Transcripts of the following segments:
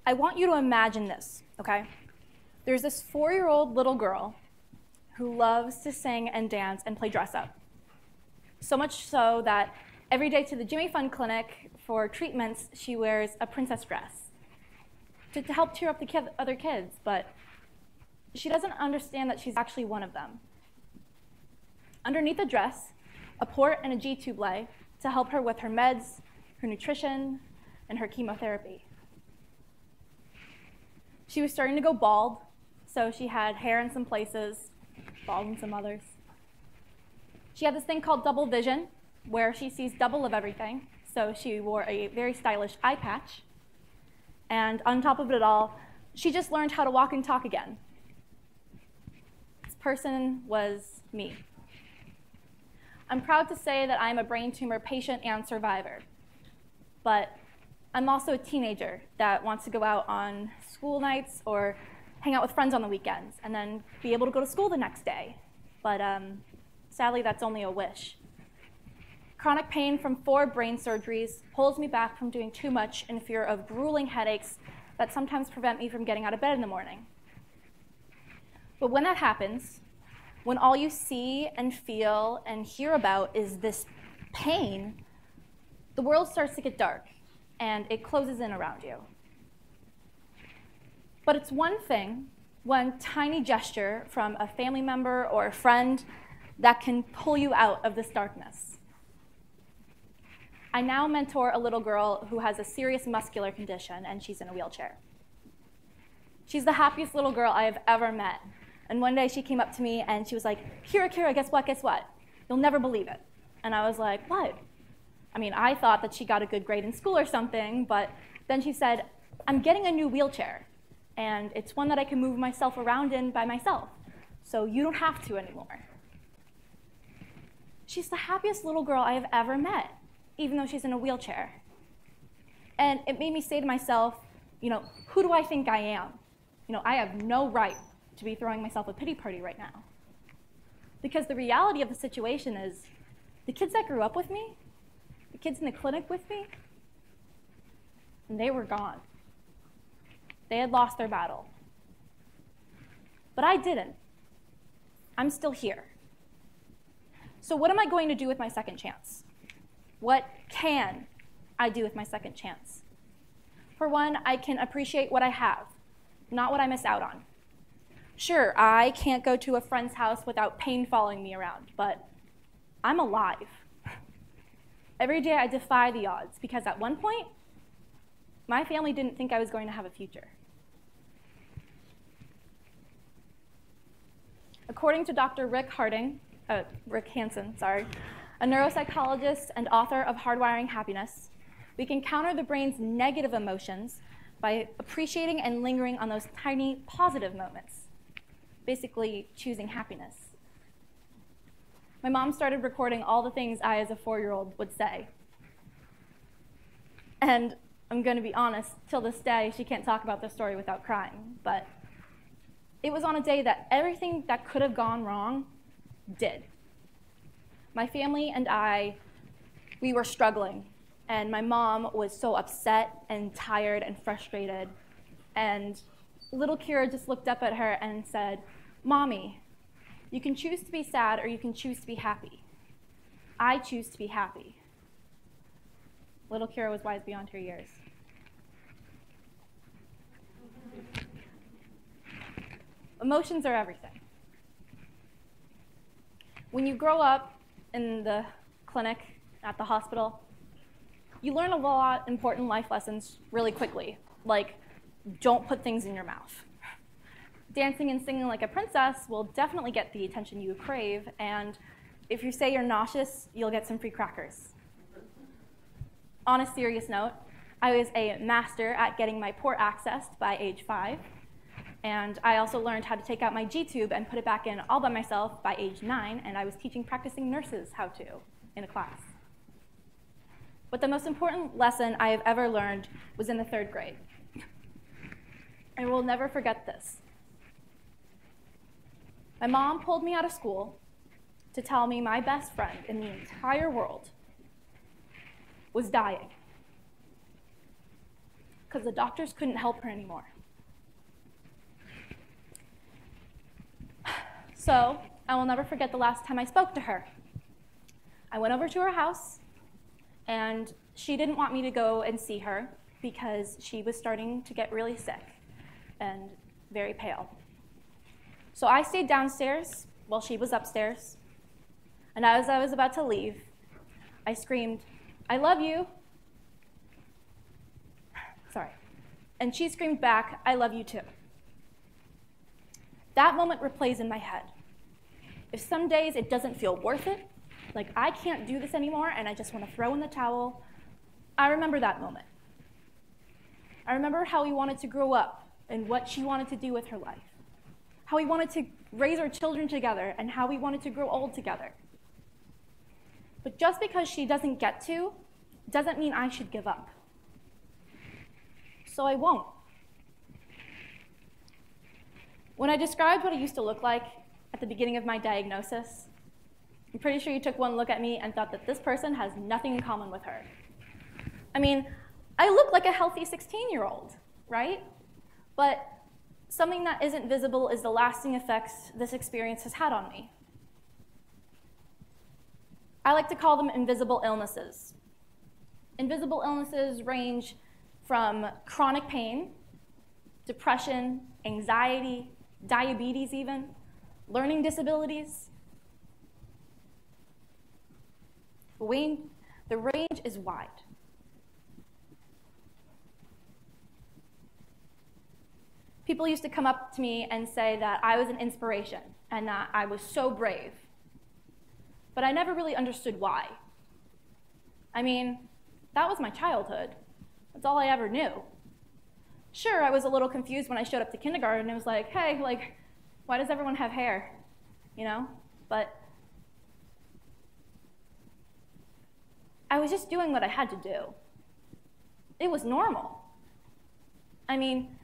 I want you to imagine this, okay? There's this 4-year-old little girl who loves to sing and dance and play dress up. So much so that every day to the Jimmy Fund Clinic for treatments, she wears a princess dress to help cheer up the other kids, but she doesn't understand that she's actually one of them. Underneath the dress, a port and a G-tube lay to help her with her meds, her nutrition, and her chemotherapy. She was starting to go bald, so she had hair in some places, bald in some others. She had this thing called double vision, where she sees double of everything, so she wore a very stylish eye patch. And on top of it all, she just learned how to walk and talk again. This person was me. I'm proud to say that I'm a brain tumor patient and survivor, but I'm also a teenager that wants to go out on school nights or hang out with friends on the weekends and then be able to go to school the next day. But sadly, that's only a wish. Chronic pain from 4 brain surgeries holds me back from doing too much in fear of grueling headaches that sometimes prevent me from getting out of bed in the morning. But when that happens, when all you see and feel and hear about is this pain, the world starts to get dark and it closes in around you. But it's one thing, one tiny gesture from a family member or a friend that can pull you out of this darkness. I now mentor a little girl who has a serious muscular condition and she's in a wheelchair. She's the happiest little girl I have ever met. And one day she came up to me and she was like, Kira, guess what? You'll never believe it. And I was like, what? I mean, I thought that she got a good grade in school or something, but then she said, I'm getting a new wheelchair, and it's one that I can move myself around in by myself, so you don't have to anymore. She's the happiest little girl I have ever met, even though she's in a wheelchair. And it made me say to myself, who do I think I am? I have no right to be throwing myself a pity party right now. Because the reality of the situation is, the kids that grew up with me, the kids in the clinic with me, and they were gone. They had lost their battle. But I didn't. I'm still here. So what am I going to do with my second chance? What can I do with my second chance? For one, I can appreciate what I have, not what I miss out on. Sure, I can't go to a friend's house without pain following me around, but I'm alive. Every day I defy the odds, because at one point, my family didn't think I was going to have a future. According to Dr. Rick Hansen, a neuropsychologist and author of Hardwiring Happiness, we can counter the brain's negative emotions by appreciating and lingering on those tiny positive moments, basically choosing happiness. My mom started recording all the things I, as a 4-year-old, would say. And I'm going to be honest, till this day, she can't talk about this story without crying. But it was on a day that everything that could have gone wrong did. My family and I, we were struggling. And my mom was so upset and tired and frustrated. And little Kira just looked up at her and said, Mommy, you can choose to be sad or you can choose to be happy. I choose to be happy. Little Kira was wise beyond her years. Emotions are everything. When you grow up in the clinic, at the hospital, you learn a lot of important life lessons really quickly, like don't put things in your mouth. Dancing and singing like a princess will definitely get the attention you crave, and if you say you're nauseous, you'll get some free crackers. On a serious note, I was a master at getting my port accessed by age 5, and I also learned how to take out my G-tube and put it back in all by myself by age 9, and I was teaching practicing nurses how to in a class. But the most important lesson I have ever learned was in the 3rd grade. I will never forget this. My mom pulled me out of school to tell me my best friend in the entire world was dying. because the doctors couldn't help her anymore. So I will never forget the last time I spoke to her. I went over to her house, and she didn't want me to go and see her because she was starting to get really sick and very pale. So I stayed downstairs while she was upstairs, and as I was about to leave, I screamed, "I love you." Sorry. And she screamed back, "I love you too." That moment replays in my head. If some days it doesn't feel worth it, like I can't do this anymore and I just want to throw in the towel, I remember that moment. I remember how we wanted to grow up and what she wanted to do with her life, how we wanted to raise our children together and how we wanted to grow old together. But just because she doesn't get to, doesn't mean I should give up. So I won't. When I described what it used to look like at the beginning of my diagnosis, I'm pretty sure you took one look at me and thought that this person has nothing in common with her. I mean, I look like a healthy 16-year-old, right? But something that isn't visible is the lasting effects this experience has had on me. I like to call them invisible illnesses. Invisible illnesses range from chronic pain, depression, anxiety, diabetes even, learning disabilities. The range is wide. People used to come up to me and say that I was an inspiration and that I was so brave. But I never really understood why. I mean, that was my childhood. That's all I ever knew. Sure, I was a little confused when I showed up to kindergarten and it was like, hey, why does everyone have hair? You know? But I was just doing what I had to do. It was normal. I mean,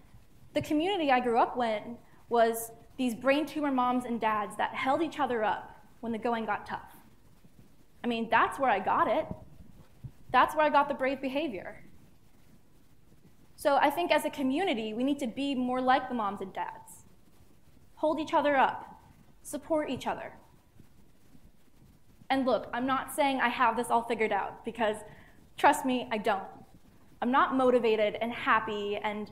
the community I grew up in was these brain tumor moms and dads that held each other up when the going got tough. I mean, that's where I got it. That's where I got the brave behavior. So I think as a community, we need to be more like the moms and dads. Hold each other up, support each other. And look, I'm not saying I have this all figured out because, trust me, I don't. I'm not motivated and happy and,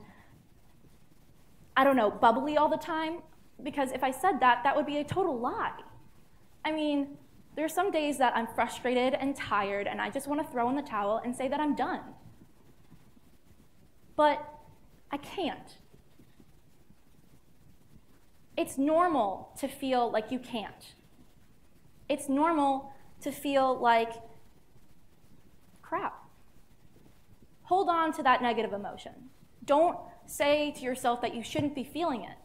I don't know, bubbly all the time, because if I said that, that would be a total lie. I mean, there are some days that I'm frustrated and tired and I just want to throw in the towel and say that I'm done. But I can't. It's normal to feel like you can't. It's normal to feel like crap. Hold on to that negative emotion. Don't say to yourself that you shouldn't be feeling it.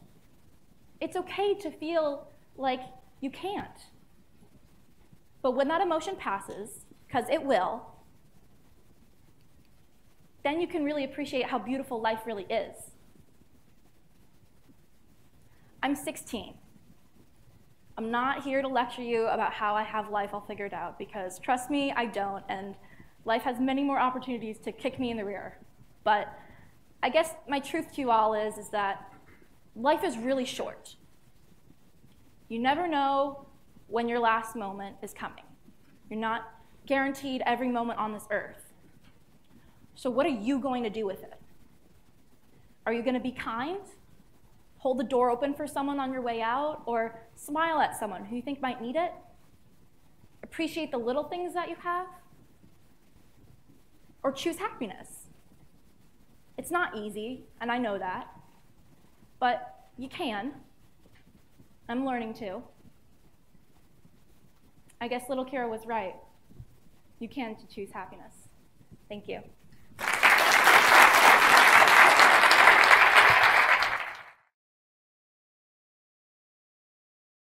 It's okay to feel like you can't. But when that emotion passes, because it will, then you can really appreciate how beautiful life really is. I'm 16. I'm not here to lecture you about how I have life all figured out, because trust me, I don't, and life has many more opportunities to kick me in the rear. But I guess my truth to you all is that life is really short. You never know when your last moment is coming. You're not guaranteed every moment on this earth. So what are you going to do with it? Are you going to be kind? Hold the door open for someone on your way out? Or smile at someone who you think might need it? Appreciate the little things that you have? Or choose happiness? It's not easy, and I know that. But you can. I'm learning to. I guess little Kira was right. You can choose happiness. Thank you.